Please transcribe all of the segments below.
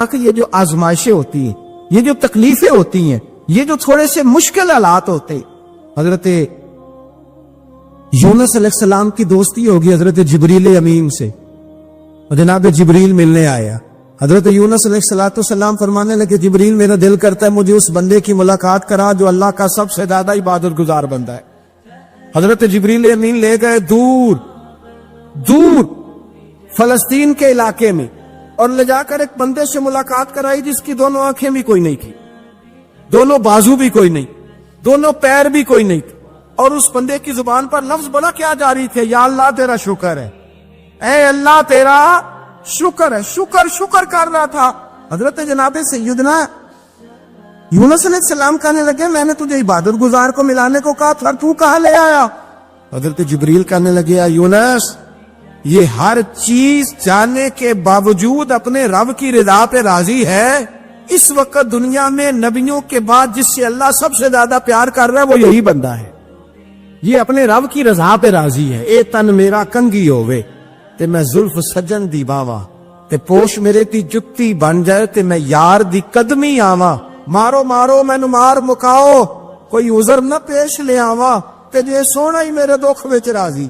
کہ یہ جو آزمائشیں ہوتی ہیں، یہ جو تکلیفیں ہوتی ہیں، یہ جو تھوڑے سے مشکل حالات ہوتے ہیں، حضرت یونس علیہ السلام کی دوستی ہوگی حضرت جبریل امین سے، اور جناب جبریل ملنے آیا۔ حضرت یونس علیہ السلام فرمانے لگے جبریل میرا دل کرتا ہے مجھے اس بندے کی ملاقات کرا جو اللہ کا سب سے زیادہ عبادت گزار بندہ ہے۔ حضرت جبریل امین لے گئے دور فلسطین کے علاقے میں، اور لے جا کر ایک بندے سے ملاقات کرائی جس کی دونوں آنکھیں بھی کوئی نہیں تھی، دونوں بازو بھی کوئی نہیں، دونوں پیر بھی کوئی نہیں تھے، اور اس بندے کی زبان پر لفظ بڑا کیا جاری تھے، یا اللہ تیرا شکر ہے، اے اللہ تیرا شکر ہے، شکر کر رہا تھا۔ حضرت جناب سیدنا یونس علیہ السلام کہنے لگے میں نے تجھے عبادت گزار کو ملانے کو کہا تھا، تو کہاں لے آیا؟ حضرت جبریل کہنے لگے یونس یہ ہر چیز جاننے کے باوجود اپنے رب کی رضا پہ راضی ہے۔ اس وقت دنیا میں نبیوں کے بعد جس سے اللہ سب سے زیادہ پیار کر رہا ہے وہ یہی بندہ ہے، یہ اپنے رب کی رضا پہ راضی ہے۔ اے تن میرا کنگی ہوئے تے میں زلف سجن دی باواں، تے پوش میرے تی جتی بن جائے تے میں یار دی قدمی آواں، مارو مینو مار مکاؤ کوئی عذر نہ پیش لے آواں، تے جے سونا ہی میرے دکھ وچ راضی،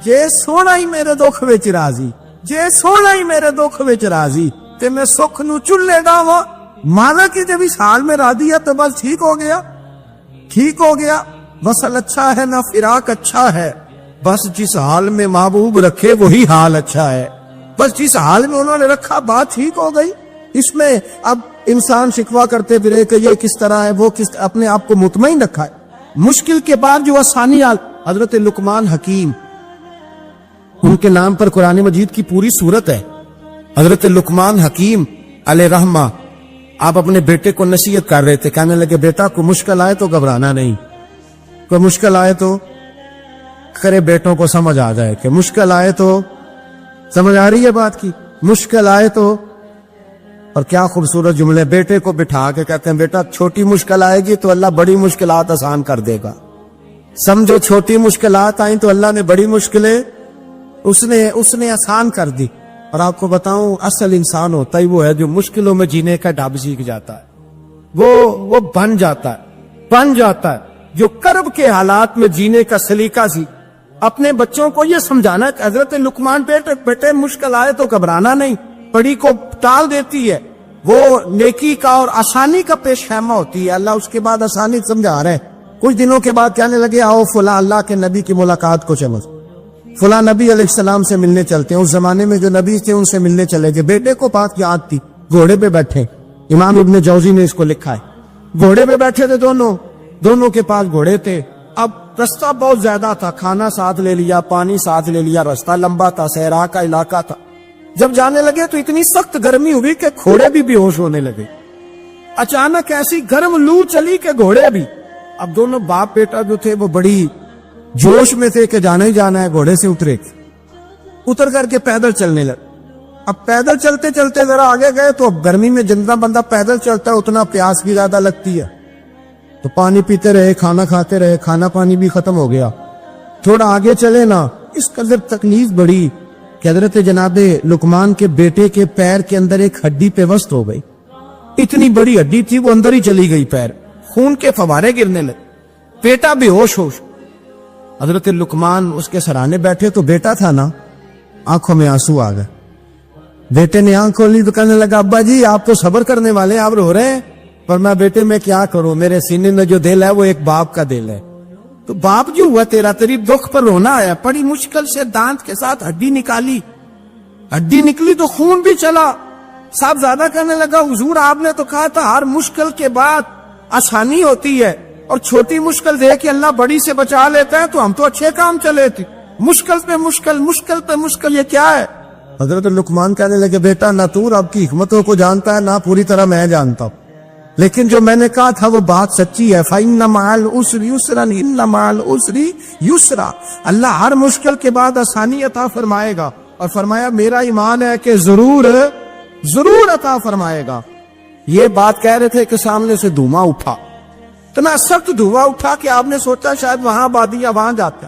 جے سونا ہی میرے دکھ وچ راضی، جے سونا ہی میرے دکھ وچ راضی تے میں سکھ نو چلے ڈاواں۔ مانا کہ جب اس حال میں راضی ہے تو بس ٹھیک ہو گیا، وصل اچھا ہے نہ فراق اچھا ہے، بس جس حال میں محبوب رکھے وہی حال اچھا ہے، بس جس حال میں انہوں نے رکھا بات ٹھیک ہو گئی۔ اس میں اب انسان شکوہ کرتے پھرے کہ یہ کس طرح ہے وہ کس، اپنے آپ کو مطمئن رکھا ہے۔ مشکل کے بعد جو آسانی حضرت لقمان حکیم، ان کے نام پر قرآن مجید کی پوری سورت ہے۔ حضرت لقمان حکیم علیہ رحمہ آپ اپنے بیٹے کو نصیحت کر رہے تھے، کہنے لگے بیٹا کوئی مشکل آئے تو گھبرانا نہیں، کوئی مشکل آئے تو کرے بیٹوں کو سمجھ آ جائے کہ مشکل آئے تو سمجھ آ رہی ہے بات کی، مشکل آئے تو، اور کیا خوبصورت جملے، بیٹے کو بٹھا کے کہتے ہیں بیٹا چھوٹی مشکل آئے گی تو اللہ بڑی مشکلات آسان کر دے گا، سمجھو چھوٹی مشکلات آئیں تو اللہ نے بڑی مشکلیں اس نے آسان کر دی۔ اور آپ کو بتاؤں اصل انسان ہوتا ہی وہ ہے جو مشکلوں میں جینے کا ڈھب سیکھ جاتا ہے، وہ بن جاتا ہے، جو کرب کے حالات میں جینے کا سلیقہ سی۔ اپنے بچوں کو یہ سمجھانا کہ حضرت لقمان بیٹے مشکل آئے تو گھبرانا نہیں، پڑی کو ٹال دیتی ہے، وہ نیکی کا اور آسانی کا پیش خیمہ ہوتی ہے۔ اللہ اس کے بعد آسانی سمجھا رہے ہیں۔ کچھ دنوں کے بعد کہنے لگے آؤ فلاں اللہ کے نبی کی ملاقات کو چلو، فلاں نبی علیہ السلام سے ملنے چلتے ہیں۔ اس زمانے میں جو نبی تھے ان سے ملنے چلے گئے، بیٹے کو بات یاد تھی، گھوڑے پہ بیٹھے، امام ابن جوزی نے اس کو لکھا ہے، گھوڑے پہ بیٹھے تھے دونوں کے پاس گھوڑے تھے۔ اب رستہ بہت زیادہ تھا، کھانا ساتھ لے لیا، پانی ساتھ لے لیا، رستہ لمبا تھا، صحرا کا علاقہ تھا۔ جب جانے لگے تو اتنی سخت گرمی ہوئی کہ گھوڑے بھی بے ہوش ہونے لگے، اچانک ایسی گرم لو چلی کہ گھوڑے بھی۔ اب دونوں باپ بیٹا جو تھے وہ بڑی جوش میں تھے کہ جانا ہی جانا ہے، گھوڑے سے اتر کر کے پیدل چلنے لگے۔ اب پیدل چلتے چلتے ذرا آگے گئے تو اب گرمی میں جتنا بندہ پیدل چلتا ہے اتنا پیاس بھی زیادہ لگتی ہے، تو پانی پیتے رہے، کھانا کھاتے رہے، کھانا پانی بھی ختم ہو گیا۔ تھوڑا آگے چلے نا، اس قدر تکلیف بڑی کہ حضرت جناب لقمان کے بیٹے کے پیر کے اندر ایک ہڈی پیوست ہو گئی، اتنی بڑی ہڈی تھی وہ اندر ہی چلی گئی، پیر خون کے فوارے گرنے لگے، بیٹا بے ہوش۔ حضرت لقمان اس کے سرانے بیٹھے تو بیٹا تھا نا، آنکھوں میں آنسو آ گئے۔ بیٹے نے آنکھ کھولی تو کہنے لگا ابا جی آپ تو صبر کرنے والے، آپ رو رہے ہیں۔ پر میں بیٹے میں کیا کروں، میرے سینے میں جو دل ہے وہ ایک باپ کا دل ہے، تو باپ جو ہوا تیری دکھ پر رونا آیا۔ بڑی مشکل سے دانت کے ساتھ ہڈی نکلی تو خون بھی چلا۔ صاحب زیادہ کہنے لگا حضور آپ نے تو کہا تھا ہر مشکل کے بعد آسانی ہوتی ہے، اور چھوٹی مشکل دے کے اللہ بڑی سے بچا لیتا ہے، تو ہم تو اچھے کام چلے تھے، مشکل پہ مشکل یہ کیا ہے؟ حضرت لقمان کہنے لگے بیٹا نہ تو رب کی حکمتوں کو جانتا ہے نہ پوری طرح میں جانتا ہوں، لیکن جو میں نے کہا تھا وہ بات سچی ہے۔ فَإِنَّ مَعَ الْعُسْرِ يُسْرًا إِنَّ مَعَ الْعُسْرِ يُسْرًا، اللہ ہر مشکل کے بعد آسانی عطا فرمائے گا، اور فرمایا میرا ایمان ہے کہ ضرور عطا فرمائے گا۔ یہ بات کہہ رہے تھے کہ سامنے سے دھواں اٹھا، اتنا سخت دھواں اٹھا کہ آپ نے سوچا شاید وہاں آبادی ہے، وہاں جاتا،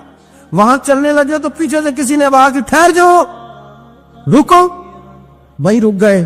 وہاں چلنے لگے تو پیچھے سے کسی نے آواز دی ٹھہر جاؤ، رکو، بھائی رک گئے۔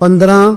15,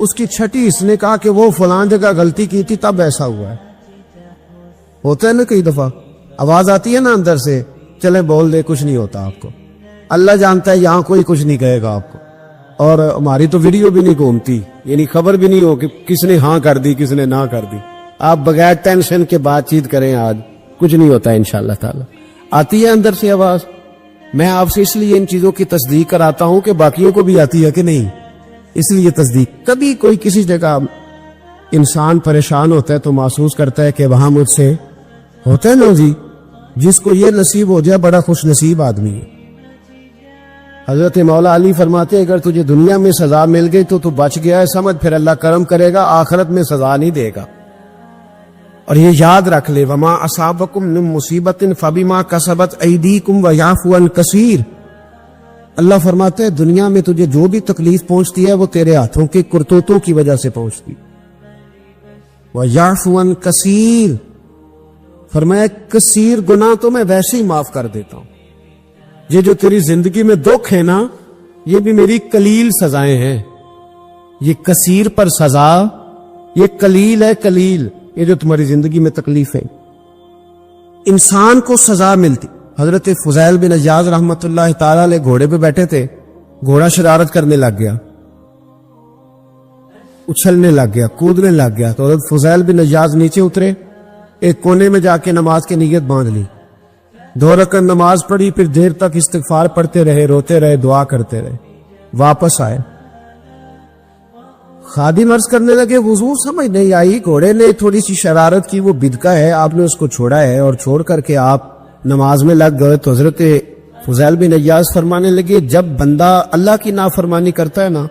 اس کی چھٹی اس نے کہا کہ وہ فلاں جگہ غلطی کی تھی تب ایسا ہوا ہے. ہوتا ہے نا کئی دفعہ آواز آتی ہے نا اندر سے, چلے بول دے کچھ نہیں ہوتا آپ کو. اللہ جانتا ہے یہاں کوئی کچھ نہیں کہے گا آپ کو, اور ہماری تو ویڈیو بھی نہیں گھومتی, یعنی خبر بھی نہیں ہو کہ کس نے ہاں کر دی کس نے نہ کر دی. آپ بغیر ٹینشن کے بات چیت کریں, آج کچھ نہیں ہوتا انشاءاللہ تعالی. آتی ہے اندر سے آواز. میں آپ سے اس لیے ان چیزوں کی تصدیق کراتا ہوں کہ باقیوں کو بھی آتی ہے کہ نہیں, اس لیے تصدیق. کبھی کوئی کسی جگہ انسان پریشان ہوتا ہے تو محسوس کرتا ہے کہ وہاں مجھ سے ہوتا ہے نا جی, جس کو یہ نصیب ہو جائے بڑا خوش نصیب آدمی ہے. حضرت مولا علی فرماتے ہیں اگر تجھے دنیا میں سزا مل گئی تو بچ گیا ہے, سمجھ پھر اللہ کرم کرے گا, آخرت میں سزا نہیں دے گا. اور یہ یاد رکھ لے, وما اصابکم من مصیبت فبما کسبت ایدیکم ویعفو عن کثیر. اللہ فرماتے ہیں دنیا میں تجھے جو بھی تکلیف پہنچتی ہے وہ تیرے ہاتھوں کے کرتوتوں کی وجہ سے پہنچتی. ویعفو عن کثیر, فرمایا کثیر گناہ تو میں ویسے ہی معاف کر دیتا ہوں. یہ جو تیری زندگی میں دکھ ہے نا, یہ بھی میری قلیل سزائیں ہیں. یہ کثیر پر سزا, یہ قلیل ہے قلیل. یہ جو تمہاری زندگی میں تکلیف ہے, انسان کو سزا ملتی. حضرت فضیل بن عیاض رحمت اللہ تعالی علیہ گھوڑے پہ بیٹھے تھے, گھوڑا شرارت کرنے لگ گیا, اچھلنے لگ گیا, کودنے لگ گیا. تو حضرت فضیل بن عیاض نیچے اترے, ایک کونے میں جا کے نماز کی نیت باندھ لی, 2 رکعت نماز پڑھی, پھر دیر تک استغفار پڑھتے رہے, روتے رہے, دعا کرتے رہے. واپس آئے, خادم عرض کرنے لگے حضور سمجھ نہیں آئی, گھوڑے نے تھوڑی سی شرارت کی, وہ بدکا ہے, آپ نے اس کو چھوڑا ہے اور چھوڑ کر کے آپ نماز میں لگ گئے. تو حضرت فضیل بن عیاض فرمانے لگے جب بندہ اللہ کی نافرمانی کرتا ہے نا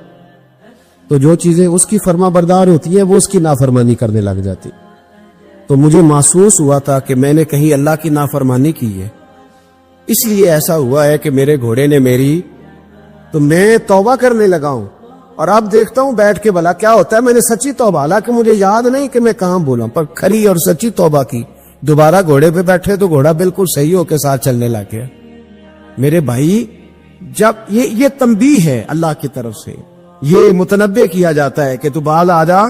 تو جو چیزیں اس کی فرما بردار ہوتی ہیں وہ اس کی نافرمانی کرنے لگ جاتی. تو مجھے محسوس ہوا تھا کہ میں نے کہیں اللہ کی نافرمانی کی ہے, اس لیے ایسا ہوا ہے کہ میرے گھوڑے نے میری, تو میں توبہ کرنے لگا ہوں. اور اب دیکھتا ہوں بیٹھ کے بھلا کیا ہوتا ہے. میں نے سچی توبہ, حالانکہ مجھے یاد نہیں کہ میں کہاں بولا, پر کھری اور سچی توبہ کی. دوبارہ گھوڑے پہ بیٹھے تو گھوڑا بالکل صحیح ہو کے ساتھ چلنے لگ گیا. میرے بھائی, جب یہ تنبیہ ہے اللہ کی طرف سے, یہ متنبہ کیا جاتا ہے کہ تو بال آ جا.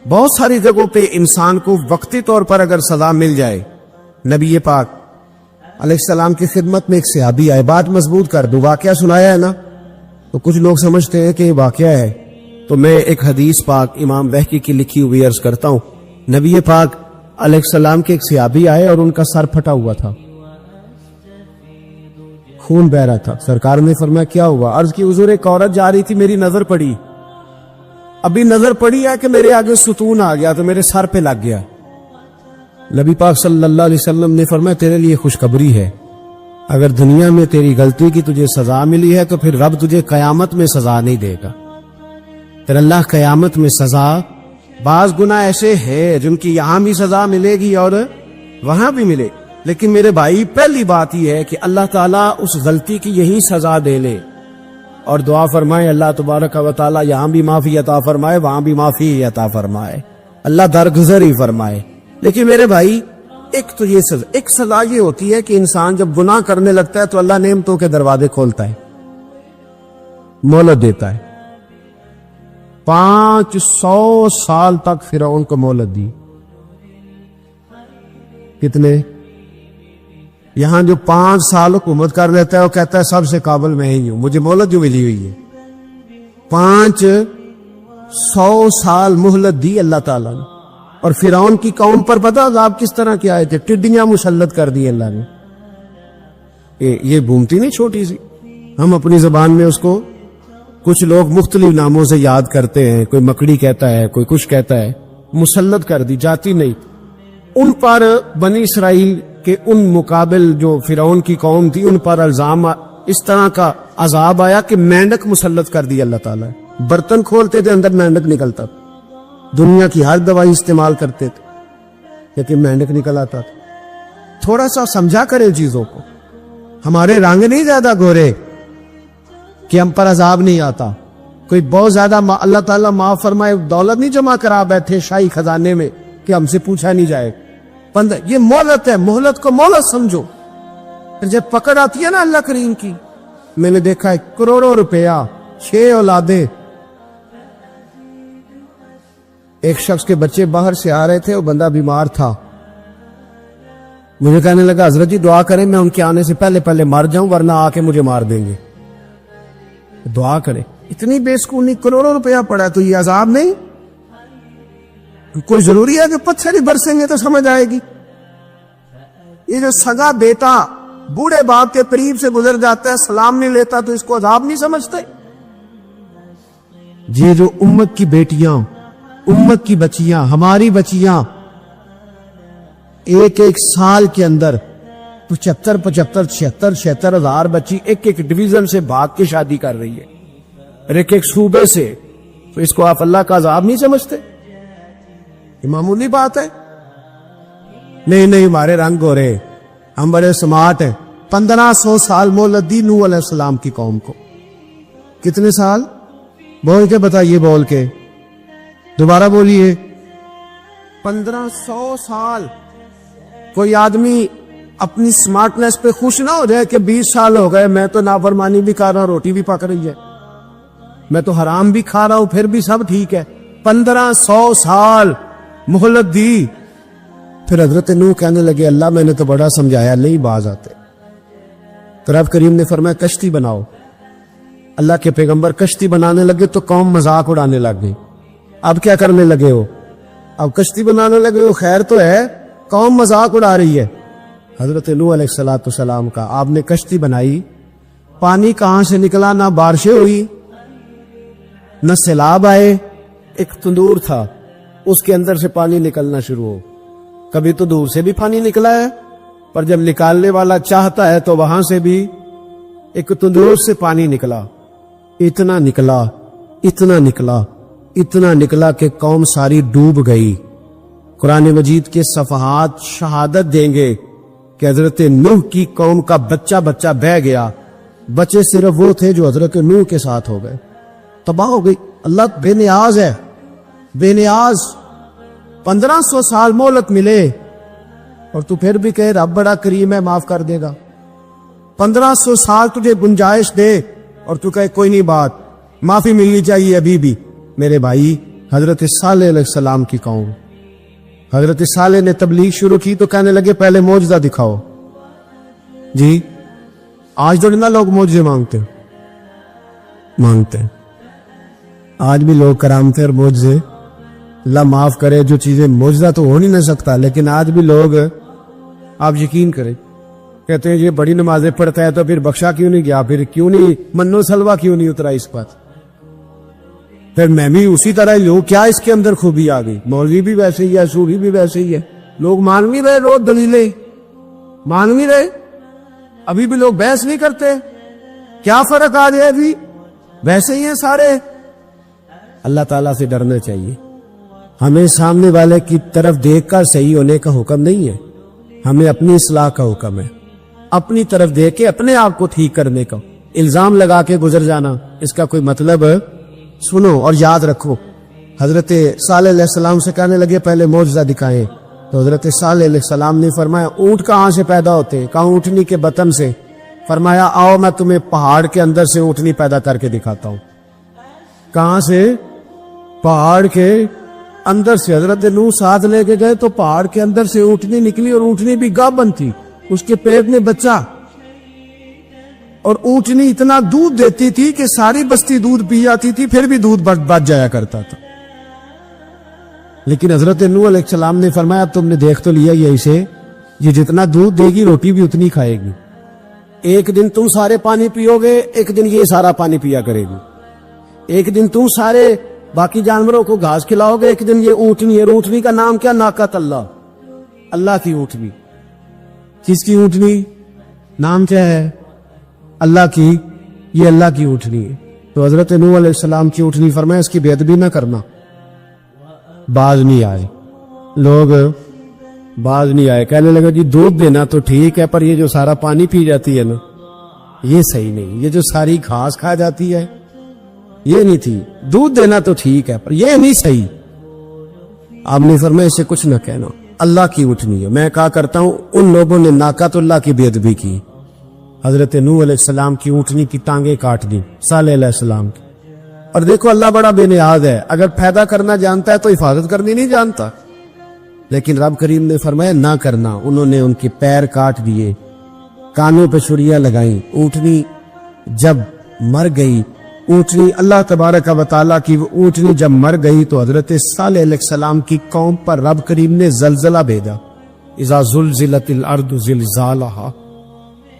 بہت ساری جگہوں پہ انسان کو وقتی طور پر اگر سزا مل جائے, نبی پاک علیہ السلام کی خدمت میں ایک صحابی آئے, بات مضبوط کر دوں, واقعہ سنایا ہے نا, تو کچھ لوگ سمجھتے ہیں کہ یہ واقعہ ہے, تو میں ایک حدیث پاک امام بہقی کی لکھی ہوئی عرض کرتا ہوں. نبی پاک علیہ السلام کے ایک صحابی آئے اور ان کا سر پھٹا ہوا تھا, خون بہ رہا تھا. سرکار نے فرمایا کیا ہوا؟ عرض کی حضور ایک عورت جا رہی تھی, میری نظر پڑی, ابھی نظر پڑی ہے کہ میرے آگے ستون آ گیا تو میرے سر پہ لگ گیا. نبی پاک صلی اللہ علیہ وسلم نے فرمایا تیرے لیے خوشخبری ہے, اگر دنیا میں تیری غلطی کی تجھے سزا ملی ہے تو پھر رب تجھے قیامت میں سزا نہیں دے گا. پھر اللہ قیامت میں سزا, بعض گناہ ایسے ہیں جن کی یہاں بھی سزا ملے گی اور وہاں بھی ملے, لیکن میرے بھائی پہلی بات یہ ہے کہ اللہ تعالیٰ اس غلطی کی یہی سزا دے لے, اور دعا فرمائے اللہ تبارک و تعالیٰ یہاں بھی معافی عطا فرمائے, وہاں بھی معافی عطا فرمائے, اللہ درگزر ہی فرمائے. لیکن میرے بھائی ایک تو یہ سزا, ایک سزا یہ ہوتی ہے کہ انسان جب گناہ کرنے لگتا ہے تو اللہ نعمتوں کے دروازے کھولتا ہے, مہلت دیتا ہے. 500 سال تک فرعون کو مہلت دی. کتنے؟ یہاں جو 5 سال حکومت کر لیتا ہے وہ کہتا ہے سب سے قابل میں ہی ہوں, مجھے مہلت جو ملی ہوئی ہے. 500 سال مہلت دی اللہ تعالیٰ نے. اور فرعون کی قوم پر پتہ عذاب کس طرح کیا ہے, ٹڈیاں مسلط کر دی اللہ نے. یہ بھومتی نہیں چھوٹی سی, ہم اپنی زبان میں اس کو کچھ لوگ مختلف ناموں سے یاد کرتے ہیں, کوئی مکڑی کہتا ہے, کوئی کچھ کہتا ہے. مسلط کر دی, جاتی نہیں. ان پر بنی اسرائیل کے ان مقابل جو فرعون کی قوم تھی ان پر الزام اس طرح کا عذاب آیا کہ مینڈک مسلط کر دی اللہ تعالیٰ. برتن کھولتے تھے اندر مینڈک نکلتا تھا, دنیا کی ہر دوائی استعمال کرتے تھے لیکن مینڈک نکل آتا تھا. تھوڑا سا سمجھا کریں چیزوں کو. ہمارے رنگ نہیں زیادہ گورے کہ ہم پر عذاب نہیں آتا. کوئی بہت زیادہ اللہ تعالیٰ معاف فرمائے دولت نہیں جمع کرا بیٹھے شاہی خزانے میں کہ ہم سے پوچھا نہیں جائے. یہ مہلت ہے, مہلت کو مہلت سمجھو. پھر جب پکڑ آتی ہے نا اللہ کریم کی, میں نے دیکھا ہے کروڑوں روپیہ, 6 اولادیں, ایک شخص کے بچے باہر سے آ رہے تھے, وہ بندہ بیمار تھا. مجھے کہنے لگا حضرت جی دعا کریں میں ان کے آنے سے پہلے پہلے مر جاؤں ورنہ آ کے مجھے مار دیں گے. دعا کریں. اتنی بے سکونی, کروڑوں روپیہ پڑا ہے تو یہ عذاب نہیں؟ کوئی ضروری ہے کہ پتھر ہی برسیں گے تو سمجھ آئے گی؟ یہ جو سگا بیٹا بوڑھے باپ کے قریب سے گزر جاتا ہے, سلام نہیں لیتا, تو اس کو عذاب نہیں سمجھتے؟ یہ جو امت کی بیٹیاں, امت کی بچیاں, ہماری بچیاں ایک ایک سال کے اندر 75,000 ہزار بچی ایک ایک ڈویژن سے بھاگ کے شادی کر رہی ہے, ایک ایک صوبے سے, تو اس کو آپ اللہ کا عذاب نہیں سمجھتے؟ یہ معمولی بات ہے. نہیں ہمارے رنگ ہو رہے, ہم بڑے سمارٹ ہیں. 1500 سال مہلت دی نوح علیہ السلام کی قوم کو. کتنے سال؟ بول کے بتائیے, بول کے دوبارہ بولیے. 1500 سال. کوئی آدمی اپنی سمارٹنس پہ خوش نہ ہو جائے کہ 20 سال ہو گئے, میں تو نافرمانی بھی کر رہا ہوں, روٹی بھی پک رہی ہے, میں تو حرام بھی کھا رہا ہوں, پھر بھی سب ٹھیک ہے. 1500 سال مہلت دی. پھر حضرت نوح کہنے لگے اللہ میں نے تو بڑا سمجھایا, نہیں باز آتے. تو رب کریم نے فرمایا کشتی بناؤ. اللہ کے پیغمبر کشتی بنانے لگے تو قوم مذاق اڑانے لگ گئی. اب کیا کرنے لگے ہو؟ اب کشتی بنانے لگے ہو, خیر تو ہے, قوم مذاق اڑا رہی ہے. حضرت نوح علیہ السلام کا آپ نے کشتی بنائی, پانی کہاں سے نکلا؟ نہ بارشیں ہوئی نہ سیلاب آئے. ایک تندور تھا, اس کے اندر سے پانی نکلنا شروع ہو. کبھی تو دور سے بھی پانی نکلا ہے, پر جب نکالنے والا چاہتا ہے تو وہاں سے بھی ایک تندور سے پانی نکلا. اتنا نکلا, اتنا نکلا, اتنا نکلا کہ قوم ساری ڈوب گئی. قرآن مجید کے صفحات شہادت دیں گے کہ حضرت نوح کی قوم کا بچہ بچہ بہ گیا. بچے صرف وہ تھے جو حضرت نوح کے ساتھ ہو گئے, تباہ ہو گئی. اللہ بے نیاز ہے, بے نیاز. 1500 سال مہلت ملے اور تو پھر بھی کہے رب بڑا کریم ہے, معاف کر دے گا. 1500 سال تجھے گنجائش دے اور تو کہے کوئی نہیں, بات معافی ملنی چاہیے ابھی بھی. میرے بھائی, حضرت صالح علیہ السلام کی قوم, حضرت صالح نے تبلیغ شروع کی تو کہنے لگے پہلے معجزہ دکھاؤ. جی آج تو نہ لوگ معجزے مانگتے ہیں, آج بھی لوگ کرامتیں اور معجزے, اللہ معاف کرے, جو چیزیں معجزہ تو ہو نہیں نہ سکتا, لیکن آج بھی لوگ, آپ یقین کریں, کہتے ہیں یہ بڑی نمازیں پڑھتا ہے تو پھر بخشا کیوں نہیں گیا, پھر کیوں نہیں منو سلوا کیوں نہیں اترا اس پر, پھر میں بھی اسی طرح ہی لوں, کیا اس کے اندر خوبی آ گئی؟ مولوی بھی ویسے ہی ہے, سوری بھی ویسے ہی ہے, لوگ مان بھی رہے, روز دلیلیں مان بھی رہے, ابھی بھی لوگ بحث نہیں کرتے. کیا فرق آ جائے ابھی, ویسے ہی ہیں سارے. اللہ تعالیٰ سے ڈرنا چاہیے. ہمیں سامنے والے کی طرف دیکھ کر صحیح ہونے کا حکم نہیں ہے, ہمیں اپنی اصلاح کا حکم ہے. اپنی طرف دیکھ کے اپنے آپ کو ٹھیک کرنے کا. الزام لگا کے گزر جانا, اس کا کوئی مطلب. سنو اور یاد رکھو, حضرت صالح علیہ السلام سے کہنے لگے پہلے معجزہ دکھائیں, تو حضرت صالح علیہ السلام نے فرمایا اونٹ کہاں سے پیدا ہوتے ہیں؟ کہا اونٹنی کے بطن سے. فرمایا آؤ میں تمہیں پہاڑ کے اندر سے اونٹنی پیدا کر کے دکھاتا ہوں. کہاں سے؟ پہاڑ کے اندر سے. حضرت نوح ساتھ لے کے گئے تو پہاڑ کے اندر سے اونٹنی نکلی, اور اونٹنی بھی گابن تھی, اس کے پیٹ میں بچہ, اور اونٹنی اتنا دودھ دیتی تھی کہ ساری بستی دودھ پی جاتی تھی, پھر بھی دودھ بچ جایا کرتا تھا. لیکن حضرت نوح علیہ السلام نے فرمایا تم نے دیکھ تو لیا یہ اسے, یہ جتنا دودھ دے گی روٹی بھی اتنی کھائے گی. ایک دن تم سارے پانی پیو گے, ایک دن یہ سارا پانی پیا کرے گی. ایک دن تم سارے باقی جانوروں کو گھاس کھلاؤ گے, ایک دن یہ اونٹنی ہے. اونٹنی کا نام کیا؟ ناقۃ اللہ, اللہ کی اونٹنی. کس کی اونٹنی؟ نام کیا ہے؟ اللہ کی. یہ اللہ کی اونٹنی ہے. تو حضرت نوح علیہ السلام کی اونٹنی. فرمایا اس کی بے ادبی نہ کرنا. باز نہیں آئے لوگ, باز نہیں آئے. کہنے لگا جی دودھ دینا تو ٹھیک ہے, پر یہ جو سارا پانی پی جاتی ہے نا, یہ صحیح نہیں. یہ جو ساری گھاس کھا جاتی ہے یہ نہیں تھی. دودھ دینا تو ٹھیک ہے پر یہ نہیں صحیح. آپ نے فرمایا اسے کچھ نہ کہنا, اللہ کی اونٹنی ہے. میں کہا کرتا ہوں ان لوگوں نے ناقۃ اللہ کی بے ادبی کی. حضرت نوح علیہ السلام کی اونٹنی کی ٹانگیں کاٹ دی, صالح علیہ السلام کی, اور دیکھو اللہ بڑا بے نیاز ہے، اگر پیدا کرنا جانتا ہے تو حفاظت کرنی نہیں جانتا. لیکن رب کریم نے فرمایا نہ کرنا. انہوں نے ان کے پیر کاٹ دیے، کانوں پہ چھریاں لگائیں. اونٹنی جب مر گئی، اونٹنی اللہ تبارک و تعالیٰ کی وہ اونٹنی جب مر گئی تو حضرت صالح علیہ السلام کی قوم پر رب کریم نے زلزلہ بھیجا. اذا زلزلت الارض زلزالہا،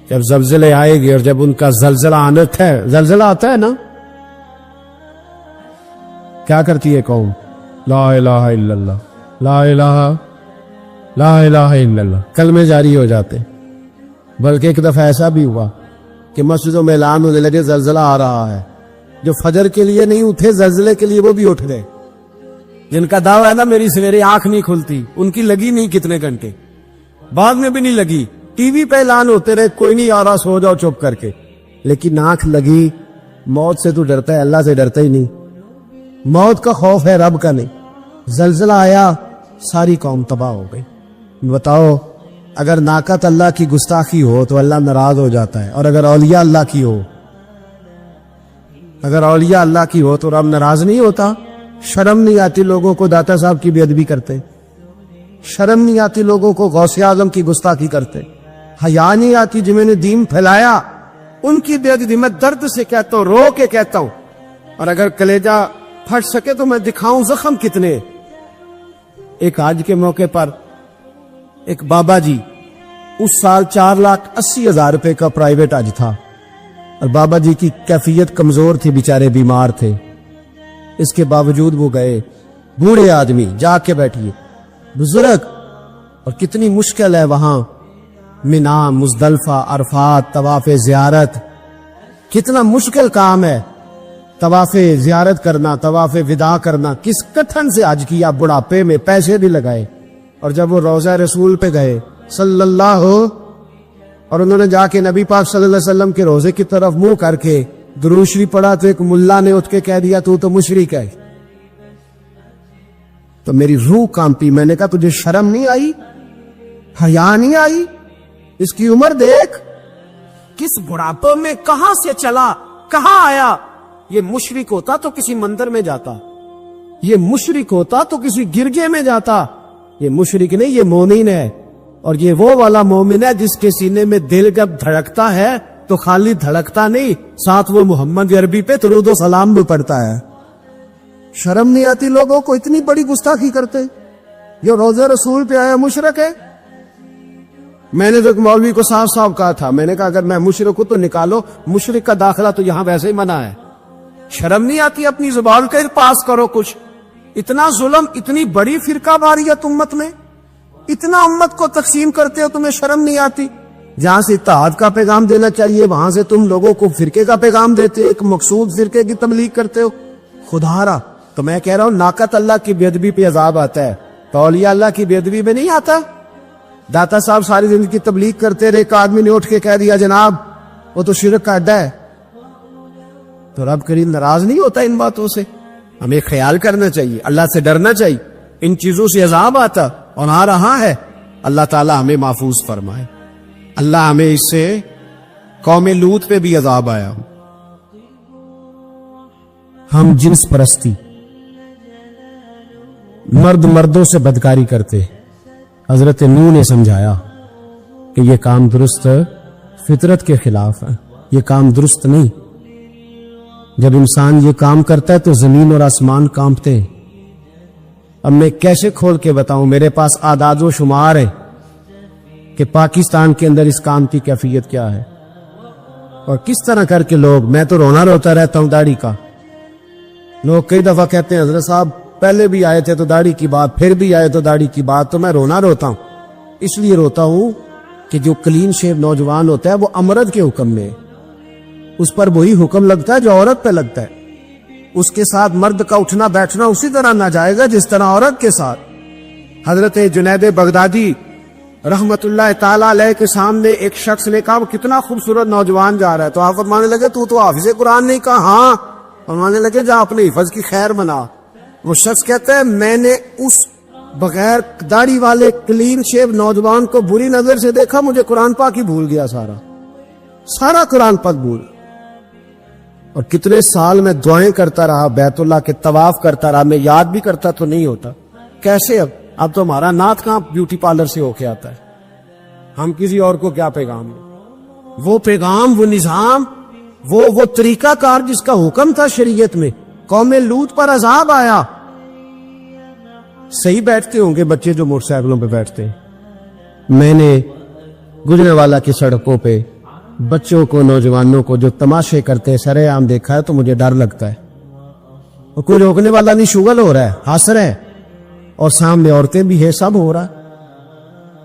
جب زلزلے آئے گے اور جب ان کا زلزلہ آنا ہے، زلزلہ آتا ہے نا، کیا کرتی ہے قوم؟ لا الہ الا اللہ، لا الہ الا اللہ، کلمے جاری ہو جاتے. بلکہ ایک دفعہ ایسا بھی ہوا کہ مسجدوں میں اعلان ہونے لگے زلزلہ آ رہا ہے. جو فجر کے لیے نہیں اٹھے زلزلے کے لیے وہ بھی اٹھ گئے. جن کا دعویٰ ہے نا میری سویرے آنکھ نہیں کھلتی، ان کی لگی نہیں کتنے گھنٹے، بعد میں بھی نہیں لگی. ٹی وی پہ اعلان ہوتے رہے کوئی نہیں آ رہا، سو جاؤ چپ کر کے. لیکن آنکھ لگی. موت سے تو ڈرتا ہے، اللہ سے ڈرتا ہی نہیں. موت کا خوف ہے، رب کا نہیں. زلزلہ آیا، ساری قوم تباہ ہو گئی. بتاؤ اگر ناقت اللہ کی گستاخی ہو تو اللہ ناراض ہو جاتا ہے، اور اگر اولیاء اللہ کی ہو، اگر اولیاء اللہ کی ہو تو رب ناراض نہیں ہوتا. شرم نہیں آتی لوگوں کو داتا صاحب کی بے ادبی کرتے، شرم نہیں آتی لوگوں کو غوث اعظم کی گستاخی کرتے، حیا نہیں آتی جنہوں نے دین پھیلایا ان کی بے ادبی. میں درد سے کہتا ہوں، رو کے کہتا ہوں، اور اگر کلیجہ پھٹ سکے تو میں دکھاؤں زخم کتنے. ایک حج کے موقع پر ایک بابا جی، اس سال 4,80,000 روپے کا پرائیویٹ حج تھا، اور بابا جی کی کیفیت کمزور تھی، بیچارے بیمار تھے. اس کے باوجود وہ گئے. بوڑھے آدمی، جا کے بیٹھیے، بزرگ، اور کتنی مشکل ہے وہاں مینا، مزدلفہ، عرفات، طواف زیارت. کتنا مشکل کام ہے طواف زیارت کرنا، طواف وداع کرنا. کس کٹھن سے حج کیا، بڑھاپے میں پیسے بھی لگائے. اور جب وہ روضہ رسول پہ گئے صلی اللہ، اور انہوں نے جا کے نبی پاک صلی اللہ علیہ وسلم کے روزے کی طرف منہ کر کے درود شریف پڑھا تو ایک ملا نے اٹھ کے کہہ دیا تو مشرک ہے. تو میری روح کانپی. میں نے کہا تجھے شرم نہیں آئی، حیا نہیں آئی؟ اس کی عمر دیکھ، کس بڑھاپے میں کہاں سے چلا، کہاں آیا. یہ مشرک ہوتا تو کسی مندر میں جاتا، یہ مشرک ہوتا تو کسی گرجے میں جاتا. یہ مشرک نہیں، یہ مومن ہے. اور یہ وہ والا مومن ہے جس کے سینے میں دل جب دھڑکتا ہے تو خالی دھڑکتا نہیں، ساتھ وہ محمد عربی پہ درود و سلام بھی پڑھتا ہے. شرم نہیں آتی لوگوں کو، اتنی بڑی گستاخی کرتے. جو روزہ رسول پہ آیا مشرک ہے. میں نے تو ایک مولوی کو صاف صاف کہا تھا، میں نے کہا اگر میں مشرک ہوں تو نکالو، مشرک کا داخلہ تو یہاں ویسے ہی منع ہے. شرم نہیں آتی؟ اپنی زبان کا پاس کرو کچھ. اتنا ظلم، اتنی بڑی فرقہ واریت امت میں، اتنا امت کو تقسیم کرتے ہو، تمہیں شرم نہیں آتی؟ جہاں سے اتحاد کا پیغام دینا چاہیے وہاں سے تم لوگوں کو فرقے کا پیغام دیتے، ایک مقصود فرقے کی تبلیغ کرتے ہو. خدا را، تو میں کہہ رہا ہوں ناقت اللہ کی بے ادبی پہ عذاب آتا ہے، تو اولیاء اللہ کی بے ادبی پہ نہیں آتا. داتا صاحب ساری زندگی تبلیغ کرتے رہے، ایک آدمی نے اٹھ کے کہہ دیا جناب وہ تو شرک کا اڈا ہے، تو رب کریم ناراض نہیں ہوتا ان باتوں سے؟ ہمیں خیال کرنا چاہیے، اللہ سے ڈرنا چاہیے. ان چیزوں سے عذاب آتا اور آ رہا ہے. اللہ تعالی ہمیں محفوظ فرمائے. اللہ ہمیں اس سے قوم لوط پہ بھی عذاب آیا. ہم جنس پرستی، مرد مردوں سے بدکاری کرتے. حضرت نوح نے سمجھایا کہ یہ کام درست فطرت کے خلاف ہے، یہ کام درست نہیں. جب انسان یہ کام کرتا ہے تو زمین اور آسمان کانپتے ہیں. اب میں کیسے کھول کے بتاؤں، میرے پاس اعداد و شمار ہے کہ پاکستان کے اندر اس کام کی کیفیت کیا ہے اور کس طرح کر کے لوگ. میں تو رونا روتا رہتا ہوں داڑھی کا. لوگ کئی دفعہ کہتے ہیں حضرت صاحب پہلے بھی آئے تھے تو داڑھی کی بات، پھر بھی آئے تو داڑھی کی بات. تو میں رونا روتا ہوں، اس لیے روتا ہوں کہ جو کلین شیو نوجوان ہوتا ہے وہ امرد کے حکم میں، اس پر وہی حکم لگتا ہے جو عورت پہ لگتا ہے. اس کے ساتھ مرد کا اٹھنا بیٹھنا اسی طرح نہ جائے گا جس طرح عورت کے ساتھ. حضرت جنید بغدادی رحمت اللہ تعالی علیہ کے سامنے ایک شخص نے کہا وہ کتنا خوبصورت نوجوان جا رہا ہے، تو آپ فرمانے لگے تو حافظ قرآن نہیں کہا؟ ہاں. فرمانے لگے جا اپنے حفظ کی خیر منا. وہ شخص کہتا ہے میں نے اس بغیر داڑھی والے کلین شیو نوجوان کو بری نظر سے دیکھا، مجھے قرآن پاک ہی بھول گیا، سارا قرآن پاک بھول. اور کتنے سال میں دعائیں کرتا رہا, بیت اللہ کے طواف کرتا رہا, میں یاد بھی کرتا تو نہیں ہوتا. کیسے اب تو ہمارا نعت کہاں بیوٹی پارلر سے ہو کے آتا ہے, ہم کسی اور کو کیا پیغام دیں. وہ پیغام, وہ نظام, وہ طریقہ کار جس کا حکم تھا شریعت میں. قوم لوط پر عذاب آیا. صحیح بیٹھتے ہوں گے بچے جو موٹر سائیکلوں پہ بیٹھتے ہیں. میں نے گجرے والا کی سڑکوں پہ بچوں کو, نوجوانوں کو جو تماشے کرتے سر عام دیکھا ہے تو مجھے ڈر لگتا ہے. اور کوئی روکنے والا نہیں, شغل ہو رہا ہے, ہنس رہا ہے, اور سامنے عورتیں بھی ہے, سب ہو رہا ہے.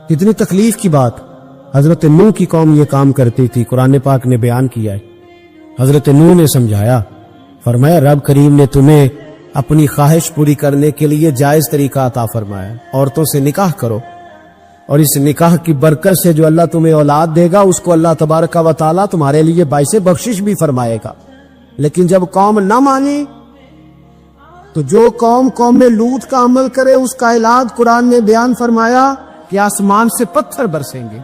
کتنی تکلیف کی بات. حضرت نوح کی قوم یہ کام کرتی تھی, قرآن پاک نے بیان کیا ہے. حضرت نوح نے سمجھایا, فرمایا رب کریم نے تمہیں اپنی خواہش پوری کرنے کے لیے جائز طریقہ عطا فرمایا, عورتوں سے نکاح کرو, اور اس نکاح کی برکت سے جو اللہ تمہیں اولاد دے گا اس کو اللہ تبارک و تعالیٰ تمہارے لیے باعث بخشش بھی فرمائے گا. لیکن جب قوم نہ مانی تو جو قوم لوط کا عمل کرے اس کا علاج قرآن نے بیان فرمایا کہ آسمان سے پتھر برسیں گے.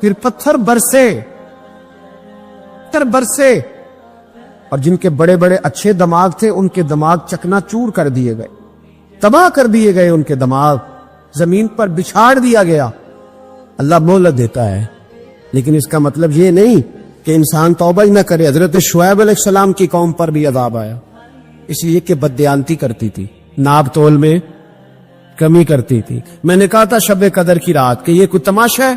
پھر پتھر برسے اور جن کے بڑے بڑے اچھے دماغ تھے ان کے دماغ چکنا چور کر دیے گئے, تباہ کر دیے گئے, ان کے دماغ زمین پر بچھاڑ دیا گیا. اللہ مہلت دیتا ہے, لیکن اس کا مطلب یہ نہیں کہ انسان توبہ ہی نہ کرے. حضرت شعیب علیہ السلام کی قوم پر بھی عذاب آیا, اس لیے کہ بددیانتی کرتی تھی, ناب تول میں کمی کرتی تھی. میں نے کہا تھا شب قدر کی رات کہ یہ کوئی تماشا ہے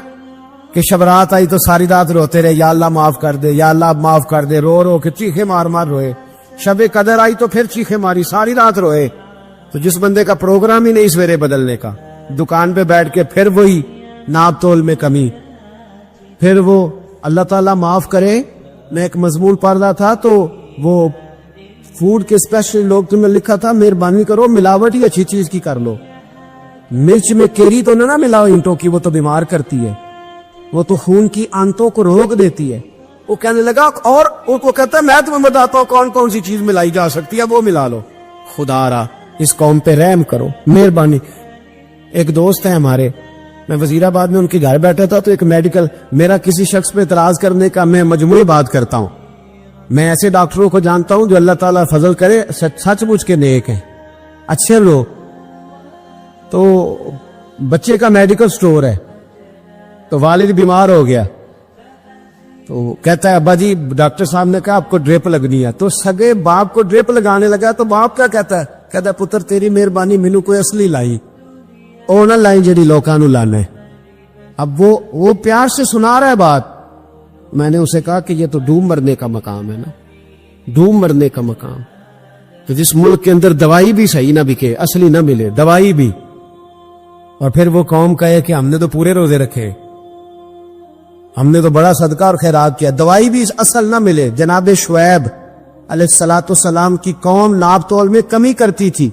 کہ شب رات آئی تو ساری رات روتے رہے, یا اللہ معاف کر دے, یا اللہ معاف کر دے, رو رو کے چیخے مار مار روئے. شب قدر آئی تو پھر چیخے ماری, ساری رات روئے. تو جس بندے کا پروگرام ہی نہیں سویرے بدلنے کا, دکان پہ بیٹھ کے پھر وہی ناب تول میں کمی, پھر وہ اللہ تعالیٰ معاف کرے. میں ایک مضمون پڑھ رہا تھا تو وہ فوڈ کے اسپیشل لوگ تمہیں لکھا تھا مہربانی کرو ملاوٹ ہی اچھی چیز کی کر لو, مرچ میں کیری تو نہ ملاؤ اینٹوں کی, وہ تو بیمار کرتی ہے, وہ تو خون کی آنتوں کو روک دیتی ہے. وہ کہنے لگا, اور وہ کہتا ہے میں تمہیں بتاتا ہوں کون کون سی چیز ملائی جا سکتی ہے, وہ ملا لو. خدا را اس قوم پہ رحم کرو, مہربانی. ایک دوست ہے ہمارے, میں وزیر آباد میں ان کے گھر بیٹھا تھا تو ایک میڈیکل, میرا کسی شخص پہ اعتراض کرنے کا میں مجموعی بات کرتا ہوں. میں ایسے ڈاکٹروں کو جانتا ہوں جو اللہ تعالیٰ فضل کرے سچ مچ کے نیک ہیں, اچھے لوگ. تو بچے کا میڈیکل سٹور ہے, تو والد بیمار ہو گیا, تو کہتا ہے ابا جی ڈاکٹر صاحب نے کہا آپ کو ڈرپ لگنی ہے. تو سگے باپ کو ڈرپ لگانے لگا تو باپ کیا کہتا ہے پتر تیری مہربانی مینوں کوئی اصلی لائی, او نہ لائیں جڑی لوکاں نو لانے. اب وہ پیار سے سنا رہا ہے بات. میں نے اسے کہا کہ یہ تو ڈوب مرنے کا مقام ہے نا, ڈوب مرنے کا مقام. تو جس ملک کے اندر دوائی بھی صحیح نہ بکے, اصلی نہ ملے دوائی بھی, اور پھر وہ قوم کہے کہ ہم نے تو پورے روزے رکھے, ہم نے تو بڑا صدقہ اور خیرات کیا, دوائی بھی اصل نہ ملے. جناب شعیب علیہ السلام کی قوم ناب تول میں کمی کرتی تھی,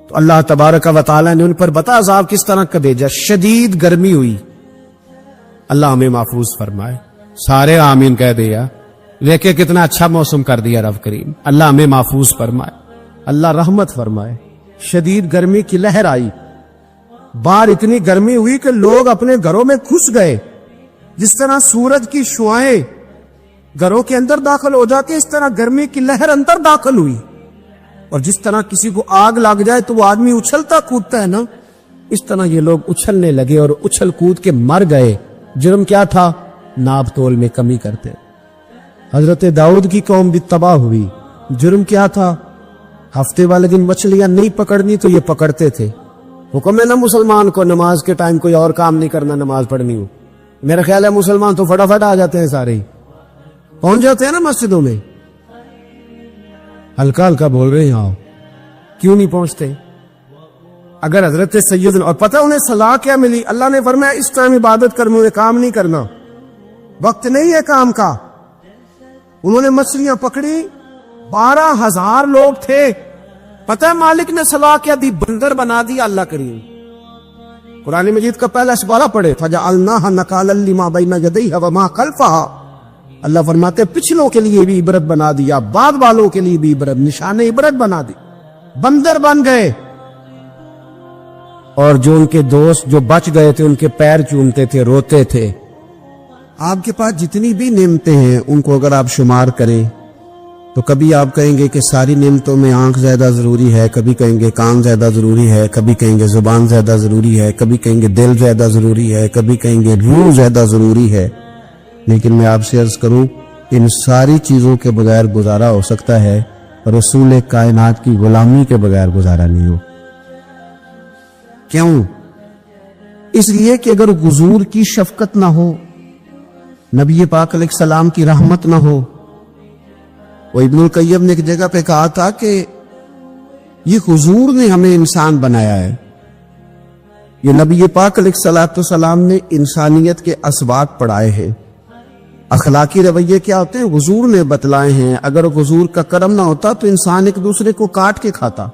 تو اللہ تبارک و تعالی نے ان پر بتا عذاب کس طرح کا بھیجا. شدید گرمی ہوئی, اللہ ہمیں محفوظ فرمائے. سارے آمین کہہ دیا, دیکھے کتنا اچھا موسم کر دیا رب کریم. اللہ ہمیں محفوظ فرمائے, اللہ رحمت فرمائے. شدید گرمی کی لہر آئی, باہر اتنی گرمی ہوئی کہ لوگ اپنے گھروں میں گھس گئے. جس طرح سورج کی شعاعیں گھروں کے اندر داخل ہو جاتی, اس طرح گرمی کی لہر اندر داخل ہوئی. اور جس طرح کسی کو آگ لگ جائے تو وہ آدمی اچھلتا کودتا ہے نا, اس طرح یہ لوگ اچھلنے لگے اور اچھل کود کے مر گئے. جرم کیا تھا؟ ناب تول میں کمی کرتے. حضرت داؤد کی قوم بھی تباہ ہوئی. جرم کیا تھا؟ ہفتے والے دن مچھلیاں نہیں پکڑنی تو یہ پکڑتے تھے. حکم ہے نا مسلمان کو نماز کے ٹائم کوئی اور کام نہیں کرنا, نماز پڑھنی ہو. میرا خیال ہے مسلمان تو فٹافٹ آ جاتے ہیں, سارے ہی پہنچ جاتے ہیں نا مسجدوں میں. ہلکا ہلکا بول رہے ہیں, آؤ, کیوں نہیں پہنچتے؟ اگر حضرت سیدنا, اور پتہ انہیں صلاح کیا ملی, اللہ نے فرمایا اس ٹائم عبادت کر, مجھے کام نہیں کرنا, وقت نہیں ہے کام کا. انہوں نے مچھلیاں پکڑی, 12,000 لوگ تھے. پتہ ہے مالک نے صلاح کیا دی؟ بندر بنا دیا اللہ کریم. قرآن مجید کا پہلا سپارہ پڑھے, فَجَعَلْنَاهَا نَكَالًا لِمَا بَيْنَ يَدَيْهَا وَمَا خَلْفَهَا. اللہ فرماتے پچھلوں کے لیے بھی عبرت بنا دیا, بعد والوں کے لیے بھی عبرت, نشان عبرت بنا دی. بندر بن گئے, اور جو ان کے دوست جو بچ گئے تھے ان کے پیر چومتے تھے, روتے تھے. آپ کے پاس جتنی بھی نعمتیں ہیں ان کو اگر آپ شمار کریں, تو کبھی آپ کہیں گے کہ ساری نعمتوں میں آنکھ زیادہ ضروری ہے، کبھی کہیں گے کان زیادہ ضروری ہے، کبھی کہیں گے زبان زیادہ ضروری ہے، کبھی کہیں گے دل زیادہ ضروری ہے، کبھی کہیں گے روح زیادہ ضروری ہے. لیکن میں آپ سے عرض کروں ان ساری چیزوں کے بغیر گزارا ہو سکتا ہے، رسول کائنات کی غلامی کے بغیر گزارا نہیں ہو. کیوں؟ اس لیے کہ اگر حضور کی شفقت نہ ہو، نبی پاک علیہ السلام کی رحمت نہ ہو. وہ ابن القیم نے ایک جگہ پہ کہا تھا کہ یہ حضور نے ہمیں انسان بنایا ہے، یہ نبی پاک علیہ السلام نے انسانیت کے اسباق پڑھائے ہیں. اخلاقی رویے کیا ہوتے ہیں؟ حضور نے بتلائے ہیں. اگر حضور کا کرم نہ ہوتا تو انسان ایک دوسرے کو کاٹ کے کھاتا.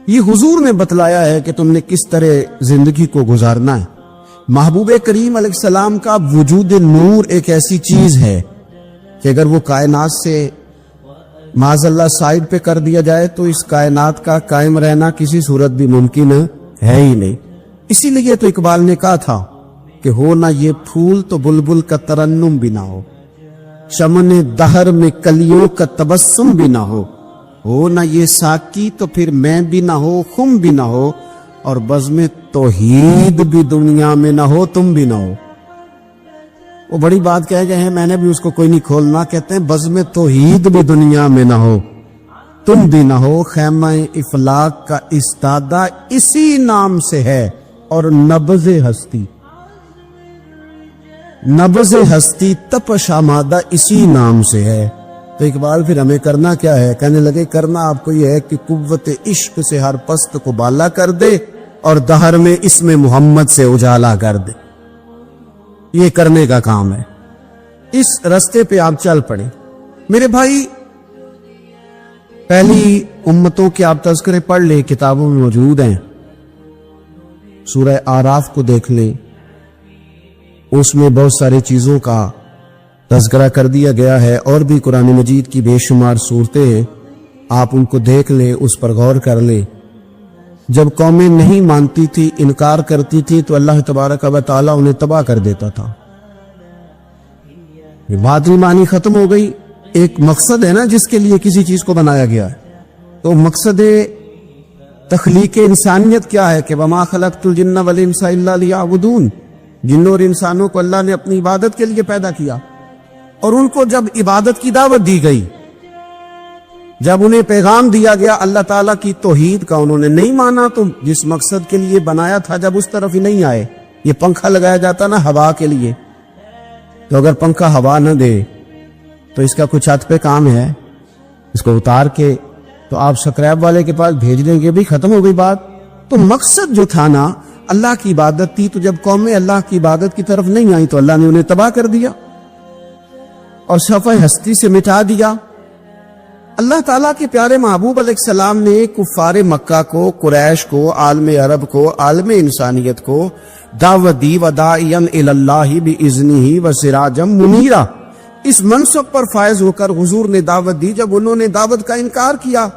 یہ حضور نے بتلایا ہے کہ تم نے کس طرح زندگی کو گزارنا ہے. محبوب کریم علیہ السلام کا وجود نور ایک ایسی چیز ہے کہ اگر وہ کائنات سے معاذ اللہ سائڈ پہ کر دیا جائے تو اس کائنات کا قائم رہنا کسی صورت بھی ممکن ہے ہی نہیں. اسی لیے تو اقبال نے کہا تھا کہ ہو نہ یہ پھول تو بلبل کا ترنم بھی نہ ہو، چمن دہر میں کلیوں کا تبسم بھی نہ ہو نہ یہ ساکی تو پھر میں بھی نہ ہو، خم بھی نہ ہو، اور بزم توحید بھی دنیا میں نہ ہو، تم بھی نہ ہو. وہ بڑی بات کہہ گئے ہیں، میں نے بھی اس کو کوئی نہیں کھولنا. کہتے ہیں بزم توحید بھی دنیا میں نہ ہو، تم بھی نہ ہو، خیمہ افلاق کا استادہ اسی نام سے ہے، اور نبض ہستی تپش آمادہ اسی نام سے ہے. تو اقبال پھر ہمیں کرنا کیا ہے؟ کہنے لگے کرنا آپ کو یہ ہے کہ قوت عشق سے ہر پست کو بالا کر دے اور دہر میں اسم محمد سے اجالا کر دے. یہ کرنے کا کام ہے. اس رستے پہ آپ چل پڑے. میرے بھائی پہلی امتوں کے آپ تذکرے پڑھ لیں، کتابوں میں موجود ہیں. سورہ آراف کو دیکھ لیں، اس میں بہت ساری چیزوں کا تذکرہ کر دیا گیا ہے. اور بھی قرآن مجید کی بے شمار صورتیں ہیں، آپ ان کو دیکھ لیں، اس پر غور کر لیں. جب قومیں نہیں مانتی تھی، انکار کرتی تھی، تو اللہ تبارک و تعالیٰ انہیں تباہ کر دیتا تھا. یہ بات مانی ختم ہو گئی. ایک مقصد ہے نا جس کے لیے کسی چیز کو بنایا گیا ہے. تو مقصد تخلیق انسانیت کیا ہے؟ کہ وما خلقت الجن والانس الا لیعبدون. جنوں اور انسانوں کو اللہ نے اپنی عبادت کے لیے پیدا کیا. اور ان کو جب عبادت کی دعوت دی گئی، جب انہیں پیغام دیا گیا اللہ تعالیٰ کی توحید کا، انہوں نے نہیں مانا. تو جس مقصد کے لیے بنایا تھا جب اس طرف ہی نہیں آئے. یہ پنکھا لگایا جاتا نا ہوا کے لیے، تو اگر پنکھا ہوا نہ دے تو اس کا کچھ چھت پہ کام ہے، اس کو اتار کے تو آپ سکریپ والے کے پاس بھیج دیں گے، بھی ختم ہو گئی بات. تو مقصد جو تھا نا اللہ کی عبادت تھی. تو جب قومیں اللہ کی عبادت کی طرف نہیں آئی تو اللہ نے انہیں تباہ کر دیا اور صفحہ ہستی سے مٹا دیا. اللہ تعالیٰ کے پیارے محبوب علیہ السلام نے کفار مکہ کو، قریش کو، عالم عرب کو، عالم انسانیت کو دعوت دی. وداعیا الی اللہ باذنہ وسراجا منیرا. اس منصب پر فائز ہو کر حضور نے دعوت دی. جب انہوں نے دعوت کا انکار کیا،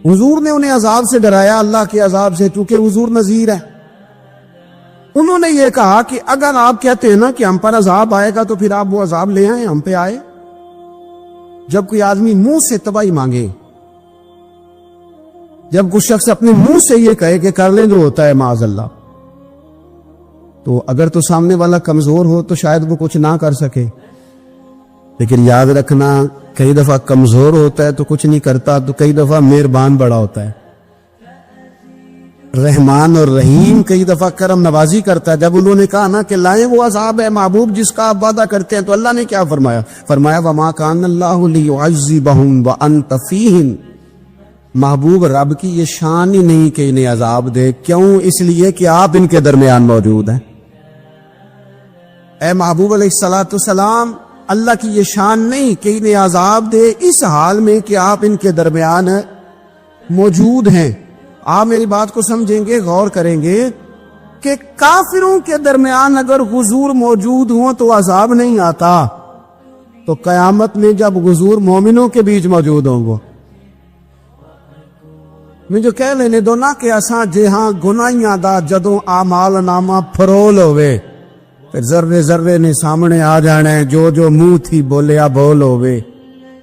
حضور نے انہیں عذاب سے ڈرایا، اللہ کے عذاب سے، چونکہ حضور نذیر ہے. انہوں نے یہ کہا کہ اگر آپ کہتے ہیں نا کہ ہم پر عذاب آئے گا تو پھر آپ وہ عذاب لے آئیں، ہم پہ آئے. جب کوئی آدمی منہ سے تباہی مانگے، جب کوئی شخص اپنے منہ سے یہ کہے کہ کر لیں جو ہوتا ہے معاذ اللہ، تو اگر تو سامنے والا کمزور ہو تو شاید وہ کچھ نہ کر سکے. لیکن یاد رکھنا کئی دفعہ کمزور ہوتا ہے تو کچھ نہیں کرتا، تو کئی دفعہ مہربان بڑا ہوتا ہے. رحمان اور رحیم کئی دفعہ کرم نوازی کرتا ہے. جب انہوں نے کہا نا کہ لائیں وہ عذاب ہے محبوب جس کا آپ وعدہ کرتے ہیں، تو اللہ نے کیا فرمایا؟ فرمایا وما کان اللہ لیعذبہم وانت فیہم. محبوب رب کی یہ شان ہی نہیں کہ انہیں عذاب دے. کیوں؟ اس لیے کہ آپ ان کے درمیان موجود ہیں. اے محبوب علیہ السلام، اللہ کی یہ شان نہیں کہ انہیں عذاب دے اس حال میں کہ آپ ان کے درمیان موجود ہیں. آپ میری بات کو سمجھیں گے، غور کریں گے کہ کافروں کے درمیان اگر حضور موجود ہوں تو عذاب نہیں آتا، تو قیامت میں جب حضور مومنوں کے بیچ موجود ہوں گے، مجھے کہہ لینے دو نا کہ اساں جہاں گناہیاں دا جدوں اعمال نامہ فرول ہوئے، پھر ذرے ذرے نے سامنے آ جانا ہے، جو جو منہ تھی بولیا بول ہوئے.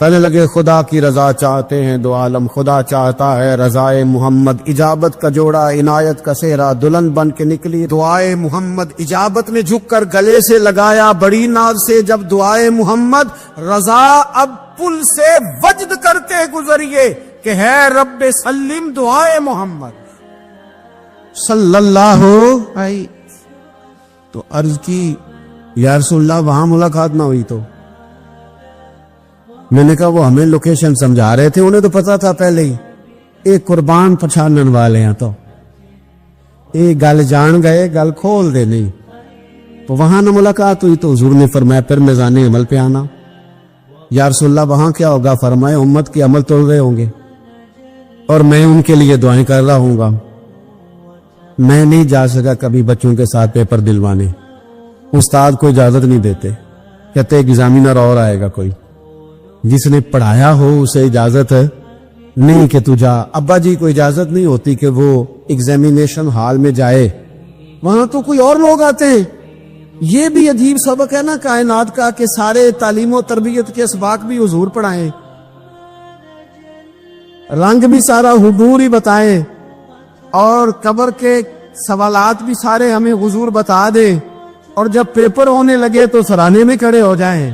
کہنے لگے خدا کی رضا چاہتے ہیں دو عالم، خدا چاہتا ہے رضائے محمد، اجابت کا جوڑا عنایت کا سہرا دلہن بن کے نکلی دعائے محمد، اجابت نے جھک کر گلے سے لگایا بڑی ناز سے جب دعائے محمد، رضا اب پل سے وجد کرتے گزریے کہ ہے رب سلم دعائے محمد صلی اللہ علیہ۔ تو عرض کی یا رسول اللہ وہاں ملاقات نہ ہوئی تو میں نے کہا وہ ہمیں لوکیشن سمجھا رہے تھے، انہیں تو پتا تھا پہلے ہی، ایک قربان پچھانن والے ہیں تو ایک گل جان گئے گل کھول دے نہیں، تو وہاں نہ ملاقات ہوئی تو حضور نے فرمایا پھر میزان عمل پہ آنا۔ یا رسول اللہ وہاں کیا ہوگا؟ فرمائے امت کے عمل توڑ رہے ہوں گے اور میں ان کے لیے دعائیں کر رہا ہوں گا۔ میں نہیں جا سکا کبھی بچوں کے ساتھ پیپر دلوانے، استاد کو اجازت نہیں دیتے، کہتے ایگزامینر اور آئے گا کوئی، جس نے پڑھایا ہو اسے اجازت ہے نہیں کہ تو جا۔ ابا جی کو اجازت نہیں ہوتی کہ وہ ایگزامینیشن ہال میں جائے، وہاں تو کوئی اور لوگ آتے ہیں۔ یہ بھی عجیب سبق ہے نا کائنات کا کہ سارے تعلیم و تربیت کے اسباق بھی حضور پڑھائیں، رنگ بھی سارا حضور ہی بتائیں، اور قبر کے سوالات بھی سارے ہمیں حضور بتا دے، اور جب پیپر ہونے لگے تو سرانے میں کھڑے ہو جائیں۔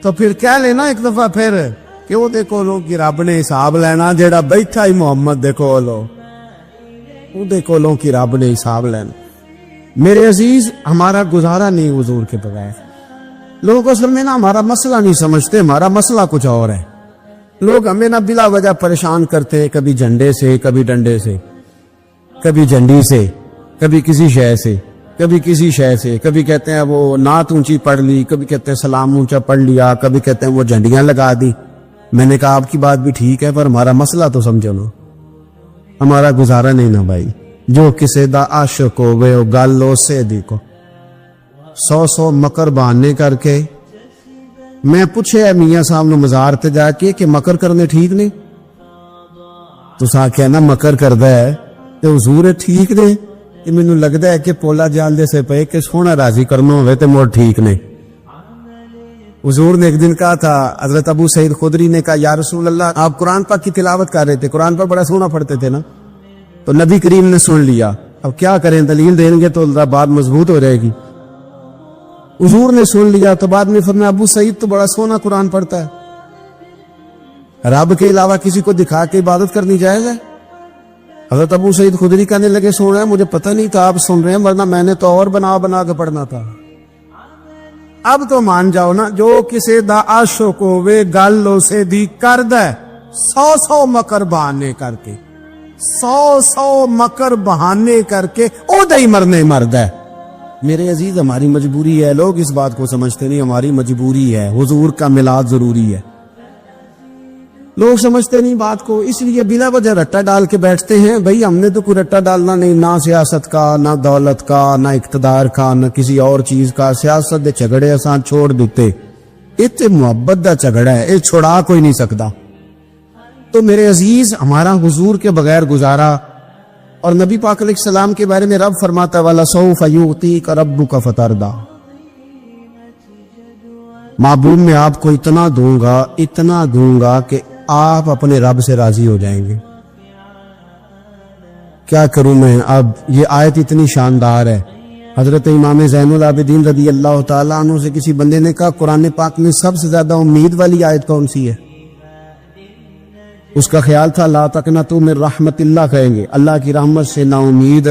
تو پھر کہہ لینا ایک دفعہ پھر کہ وہ دیکھو لو کہ رب نے حساب لینا، جیڑا بیٹھا ہی محمد دیکھو لو، وہ دیکھو لو کہ رب نے حساب لینا۔ میرے عزیز ہمارا گزارا نہیں حضور کے بغیر۔ لوگ اصل میں نا ہمارا مسئلہ نہیں سمجھتے، ہمارا مسئلہ کچھ اور ہے۔ لوگ ہمیں نا بلا وجہ پریشان کرتے، کبھی جھنڈے سے، کبھی ڈنڈے سے، کبھی جھنڈی سے، کبھی کسی شے سے، کبھی کسی شے سے، کبھی کہتے ہیں وہ نعت اونچی پڑھ لی، کبھی کہتے ہیں سلام اونچا پڑھ لیا، کبھی کہتے ہیں وہ جھنڈیاں لگا دی۔ میں نے کہا آپ کی بات بھی ٹھیک ہے پر ہمارا مسئلہ تو سمجھو نا، ہمارا گزارا نہیں نا بھائی۔ جو کسے دا عاشق ہوئے وہ گل لو سے دیکھو، 100 مکر بہانے کر کے۔ میں پوچھے میاں صاحب نے مزار تے جا کے کہ مکر کرنے ٹھیک نہیں؟ تو سا کہنا مکر کردا ہے تے حضور ٹھیک نے؟ کہ مینوں لگدا ہے کہ پولا جال دے سے پے کہ سونا راضی کرنا ہوئے تے موڑ ٹھیک نے۔ حضور نے ایک دن کہا تھا، حضرت ابو سعید خدری نے کہا یا رسول اللہ آپ قرآن پاک کی تلاوت کر رہے تھے، قرآن پاک بڑا سونا پڑھتے تھے نا، تو نبی کریم نے سن لیا، اب کیا کریں دلیل دیں گے تو بات مضبوط ہو جائے گی۔ حضور نے سن لیا تو بعد میں فرمایا ابو سعید تو بڑا سونا قرآن پڑھتا ہے، رب کے علاوہ کسی کو دکھا کے عبادت کرنی جائز ہے؟ حضرت ابو سعید خدری کہنے لگے سن رہے ہیں، مجھے پتہ نہیں تھا آپ سن رہے ہیں، ورنہ میں نے تو اور بنا بنا کے پڑھنا تھا۔ اب تو مان جاؤ نا، جو کسے دا عاشق ہوئے گل لو سے دی کرد ہے، 100 مکر بہانے کر کے، 100 مکر بہانے کر کے او دہی مرنے مرد ہے۔ میرے عزیز ہماری مجبوری ہے، لوگ اس بات کو سمجھتے نہیں، ہماری مجبوری ہے، حضور کا میلاد ضروری ہے، لوگ سمجھتے نہیں بات کو، اس لیے بلا وجہ رٹا ڈال کے بیٹھتے ہیں۔ بھئی ہم نے تو کوئی رٹا ڈالنا نہیں، نہ سیاست کا، نہ دولت کا، نہ اقتدار کا، نہ کسی اور چیز کا۔ سیاست دے جھگڑے آسان چھوڑ دیتے، اتنے محبت دا جھگڑا ہے، یہ چھوڑا کوئی نہیں سکتا۔ تو میرے عزیز ہمارا حضور کے بغیر گزارا، اور نبی پاک علیہ السلام کے بارے میں رب فرماتا والا سوف یعطیک ربک فترضی، محبوب میں آپ کو اتنا دوں گا کہ آپ اپنے رب سے راضی ہو جائیں گے۔ کیا کروں میں؟ اب یہ آیت اتنی شاندار ہے۔ حضرت امام زین العابدین رضی اللہ تعالیٰ عنہ سے کسی بندے نے کہا قرآن پاک میں سب سے زیادہ امید والی آیت کون سی ہے؟ اس کا خیال تھا لا تقنطوا من رحمت اللہ، کہیں گے اللہ کی رحمت سے نا امید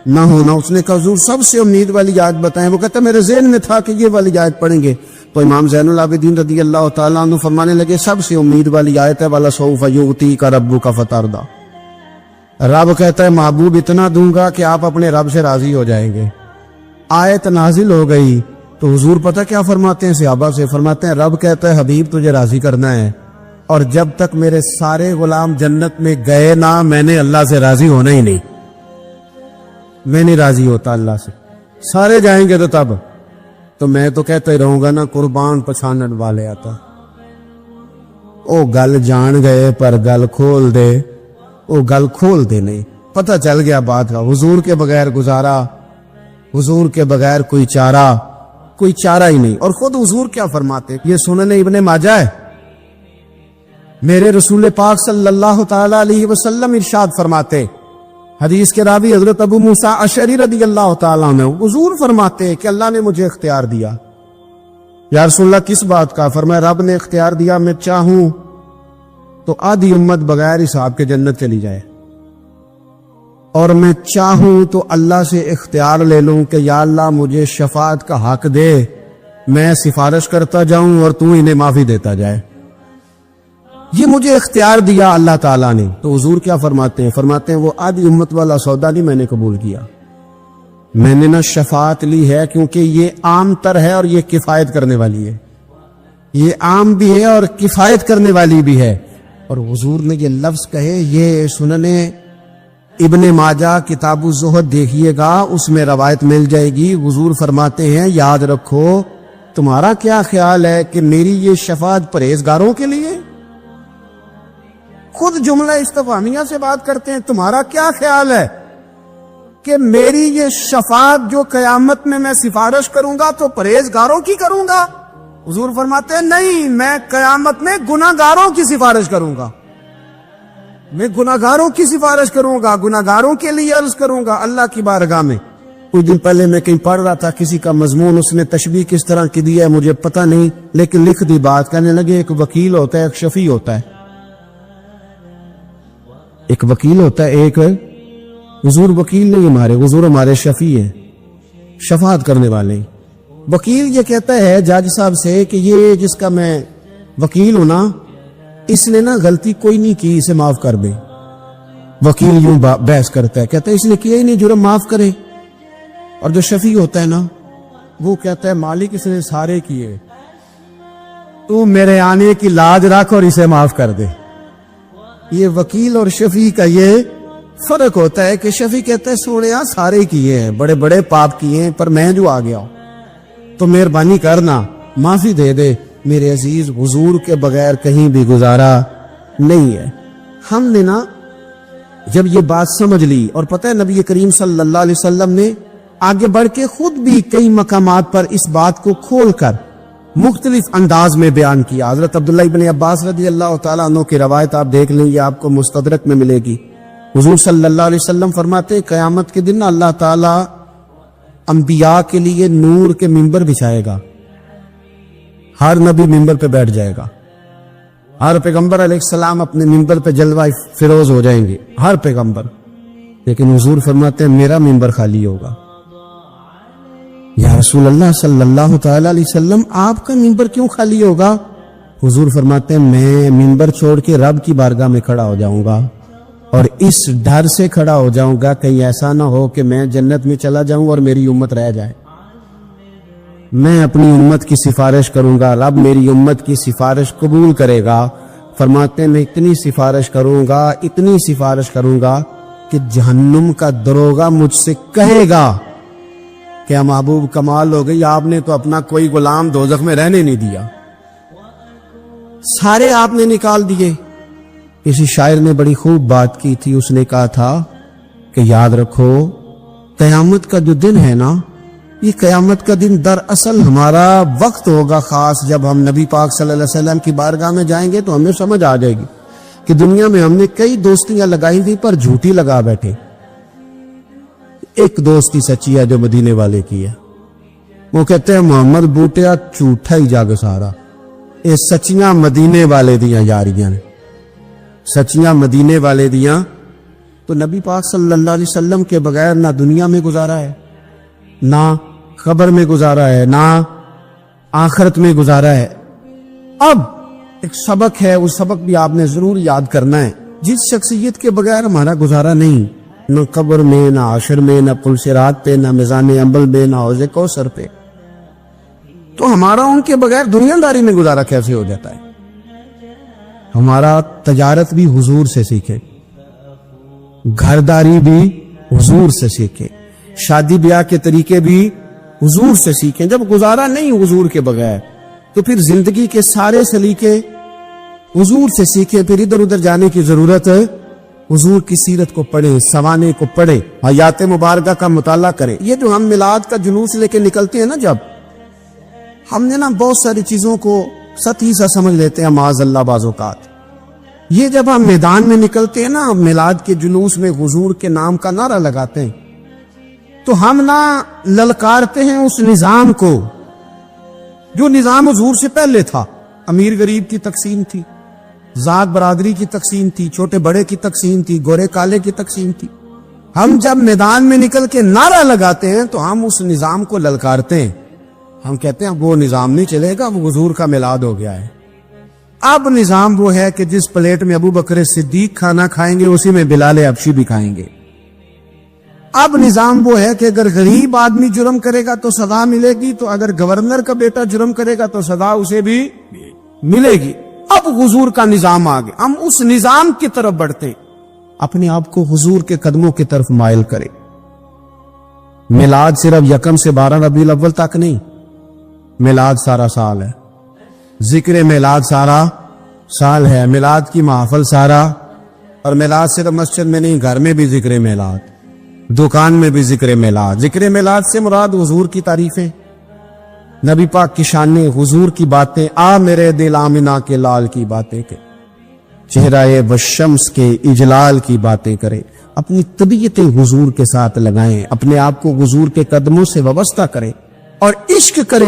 نہ ہونا۔ اس نے کہا حضور سب سے امید والی آیت بتائیں۔ وہ کہتا میرے ذہن میں تھا کہ یہ والی آیت پڑھیں گے، تو امام زین العابدین رضی اللہ تعالیٰ عنہ فرمانے لگے سب سے امید والی آیت ہے والا سوف یعطیک ربک فترضی، رب کہتا ہے محبوب اتنا دوں گا کہ آپ اپنے رب سے راضی ہو جائیں گے۔ آیت نازل ہو گئی تو حضور پتہ کیا فرماتے ہیں صحابہ سے؟ فرماتے ہیں رب کہتا ہے حبیب تجھے راضی کرنا ہے، اور جب تک میرے سارے غلام جنت میں گئے نہ میں نے اللہ سے راضی ہونا ہی نہیں، میں نہیں راضی ہوتا اللہ سے، سارے جائیں گے تو تب تو میں تو کہتا ہی رہوں گا نا قربان پچھانن والے آتا۔ او گل جان گئے پر گل کھول دے، او گل کھول دے نہیں، پتہ چل گیا بات کا۔ حضور کے بغیر گزارا، حضور کے بغیر کوئی چارہ ہی نہیں۔ اور خود حضور کیا فرماتے، یہ سنن ابن ماجہ ہے، میرے رسول پاک صلی اللہ تعالی علیہ وسلم ارشاد فرماتے، حدیث کے راوی حضرت ابو موسیٰ اشعری رضی اللہ تعالیٰ عنہ، حضور فرماتے کہ اللہ نے مجھے اختیار دیا۔ یا رسول اللہ کس بات کا؟ فرمایا رب نے اختیار دیا، میں چاہوں تو آدھی امت بغیر حساب کے جنت چلی جائے، اور میں چاہوں تو اللہ سے اختیار لے لوں کہ یا اللہ مجھے شفاعت کا حق دے، میں سفارش کرتا جاؤں اور تو انہیں معافی دیتا جائے۔ یہ مجھے اختیار دیا اللہ تعالیٰ نے۔ تو حضور کیا فرماتے ہیں؟ فرماتے ہیں وہ آدھی امت والا سودا نہیں میں نے قبول کیا، میں نے نہ شفاعت لی ہے، کیونکہ یہ عام تر ہے اور یہ کفایت کرنے والی ہے، یہ عام بھی ہے اور کفایت کرنے والی بھی ہے۔ اور حضور نے یہ لفظ کہے، یہ سنن ابن ماجہ کتاب الزہد دیکھیے گا، اس میں روایت مل جائے گی۔ حضور فرماتے ہیں یاد رکھو تمہارا کیا خیال ہے کہ میری یہ شفاعت پرہیزگاروں کے لیے؟ خود جملہ استفہامیہ سے بات کرتے ہیں، تمہارا کیا خیال ہے کہ میری یہ شفاعت جو قیامت میں میں سفارش کروں گا تو پرہیزگاروں کی کروں گا؟ حضور فرماتے ہیں نہیں، میں قیامت میں گناہگاروں کی سفارش کروں گا، میں گناہگاروں کی سفارش کروں گا، گناہگاروں کے لیے عرض کروں گا اللہ کی بارگاہ میں۔ کچھ دن پہلے میں کہیں پڑھ رہا تھا کسی کا مضمون، اس نے تشبیہ کس طرح کی دی ہے مجھے پتہ نہیں، لیکن لکھ دی بات، کہنے لگے ایک وکیل ہوتا ہے، ایک شفیع ہوتا ہے، ایک وکیل ہوتا ہے، ایک حضور وکیل نہیں ہمارے، حضور ہمارے شفیع ہیں، شفاعت کرنے والے ہیں۔ وکیل یہ کہتا ہے جج صاحب سے کہ یہ جس کا میں وکیل ہوں نا، اس نے نا غلطی کوئی نہیں کی، اسے معاف کر دے۔ وکیل یوں بحث کرتا ہے، کہتا ہے اس نے کیا ہی نہیں، جرم معاف کرے۔ اور جو شفیع ہوتا ہے نا وہ کہتا ہے مالک اس نے سارے کیے، تو میرے آنے کی لاج رکھ اور اسے معاف کر دے۔ یہ وکیل اور شفیع کا یہ فرق ہوتا ہے کہ شفیع کہتا ہے سوڑیا سارے کیے ہیں، بڑے بڑے پاپ کیے ہیں، پر میں جو آ گیا ہوں تو مہربانی کرنا معافی دے دے۔ میرے عزیز حضور کے بغیر کہیں بھی گزارا نہیں ہے۔ ہم نے نا جب یہ بات سمجھ لی، اور پتہ ہے نبی کریم صلی اللہ علیہ وسلم نے آگے بڑھ کے خود بھی کئی مقامات پر اس بات کو کھول کر مختلف انداز میں بیان کیا۔ حضرت عبداللہ ابن عباس رضی اللہ تعالیٰ عنہ کی روایت آپ دیکھ لیں، یہ آپ کو مستدرک میں ملے گی۔ حضور صلی اللہ علیہ وسلم فرماتے ہیں قیامت کے دن اللہ تعالیٰ انبیاء کے لیے نور کے ممبر بچھائے گا، ہر نبی ممبر پہ بیٹھ جائے گا، ہر پیغمبر علیہ السلام اپنے ممبر پہ جلوہ فروز ہو جائیں گے، ہر پیغمبر۔ لیکن حضور فرماتے ہیں میرا ممبر خالی ہوگا۔ یا رسول اللہ صلی اللہ تعالی علیہ وسلم آپ کا ممبر کیوں خالی ہوگا؟ حضور فرماتے ہیں میں ممبر چھوڑ کے رب کی بارگاہ میں کھڑا ہو جاؤں گا، اور اس ڈر سے کھڑا ہو جاؤں گا کہیں ایسا نہ ہو کہ میں جنت میں چلا جاؤں اور میری امت رہ جائے۔ میں اپنی امت کی سفارش کروں گا، رب میری امت کی سفارش قبول کرے گا۔ فرماتے ہیں میں اتنی سفارش کروں گا، اتنی سفارش کروں گا کہ جہنم کا دروغہ مجھ سے کہے گا کہ محبوب کمال ہو گئی، آپ نے تو اپنا کوئی غلام دوزخ میں رہنے نہیں دیا، سارے آپ نے نکال دیے۔ کسی شاعر نے بڑی خوب بات کی تھی، اس نے کہا تھا کہ یاد رکھو قیامت کا جو دن ہے نا، یہ قیامت کا دن دراصل ہمارا وقت ہوگا خاص، جب ہم نبی پاک صلی اللہ علیہ وسلم کی بارگاہ میں جائیں گے تو ہمیں سمجھ آ جائے گی کہ دنیا میں ہم نے کئی دوستیاں لگائی تھی پر جھوٹی لگا بیٹھے، ایک دوستی سچی ہے جو مدینے والے کی ہے۔ وہ کہتے ہیں محمد بوٹیا جھوٹا ہی جگ سارا، یہ سچیاں مدینے والے دیاں یاریاں نے، سچیاں مدینے والے دیاں۔ تو نبی پاک صلی اللہ علیہ وسلم کے بغیر نہ دنیا میں گزارا ہے، نہ قبر میں گزارا ہے، نہ آخرت میں گزارا ہے۔ اب ایک سبق ہے، اس سبق بھی آپ نے ضرور یاد کرنا ہے۔ جس شخصیت کے بغیر ہمارا گزارا نہیں، نہ قبر میں، نہ عشر میں، نہ پل صراط پہ، نہ میزان عمل میں، نہ حوض کوثر پہ، تو ہمارا ان کے بغیر دنیا داری میں گزارا کیسے ہو جاتا ہے؟ ہمارا تجارت بھی حضور سے سیکھے، گھرداری بھی حضور سے سیکھے، شادی بیاہ کے طریقے بھی حضور سے سیکھیں۔ جب گزارا نہیں حضور کے بغیر تو پھر زندگی کے سارے سلیقے حضور سے سیکھیں۔ پھر ادھر ادھر جانے کی ضرورت ہے، حضور کی سیرت کو پڑھیں، سوانے کو پڑھیں، حیات مبارکہ کا مطالعہ کریں۔ یہ جو ہم میلاد کا جلوس لے کے نکلتے ہیں نا، جب ہم نے نا بہت ساری چیزوں کو سطحی سا سمجھ لیتے ہیں معاذ اللہ بعض اوقات، یہ جب ہم میدان میں نکلتے ہیں نا، میلاد کے جلوس میں حضور کے نام کا نعرہ لگاتے ہیں، تو ہم نہ للکارتے ہیں اس نظام کو جو نظام حضور سے پہلے تھا۔ امیر غریب کی تقسیم تھی، ذات برادری کی تقسیم تھی، چھوٹے بڑے کی تقسیم تھی، گورے کالے کی تقسیم تھی۔ ہم جب میدان میں نکل کے نعرہ لگاتے ہیں تو ہم اس نظام کو للکارتے ہیں۔ ہم کہتے ہیں وہ نظام نہیں چلے گا، وہ حضور کا میلاد ہو گیا ہے۔ اب نظام وہ ہے کہ جس پلیٹ میں ابو بکر صدیق کھانا کھائیں گے اسی میں بلال حبشی بھی کھائیں گے۔ اب نظام وہ ہے کہ اگر غریب آدمی جرم کرے گا تو سزا ملے گی، تو اگر گورنر کا بیٹا جرم کرے گا تو سزا اسے بھی ملے گی۔ اب حضور کا نظام آ گیا، ہم اس نظام کی طرف بڑھتے ہیں۔ اپنے آپ کو حضور کے قدموں کی طرف مائل کرے۔ میلاد صرف 1 سے 12 ربیع الاول تک نہیں، میلاد سارا سال ہے، ذکر میلاد سارا سال ہے، میلاد کی محفل سارا، اور میلاد صرف مسجد میں نہیں، گھر میں بھی ذکر میلاد، دکان میں بھی ذکر میلاد۔ ذکر میلاد سے مراد حضور کی تعریفیں، نبی پاک کی شانیں، حضور کی باتیں، آ میرے دل آمنہ کے لال کی باتیں کہ چہرہ والشمس کے اجلال کی باتیں کرے۔ اپنی طبیعت حضور کے ساتھ لگائیں، اپنے آپ کو حضور کے قدموں سے وابستہ کریں اور عشق کریں۔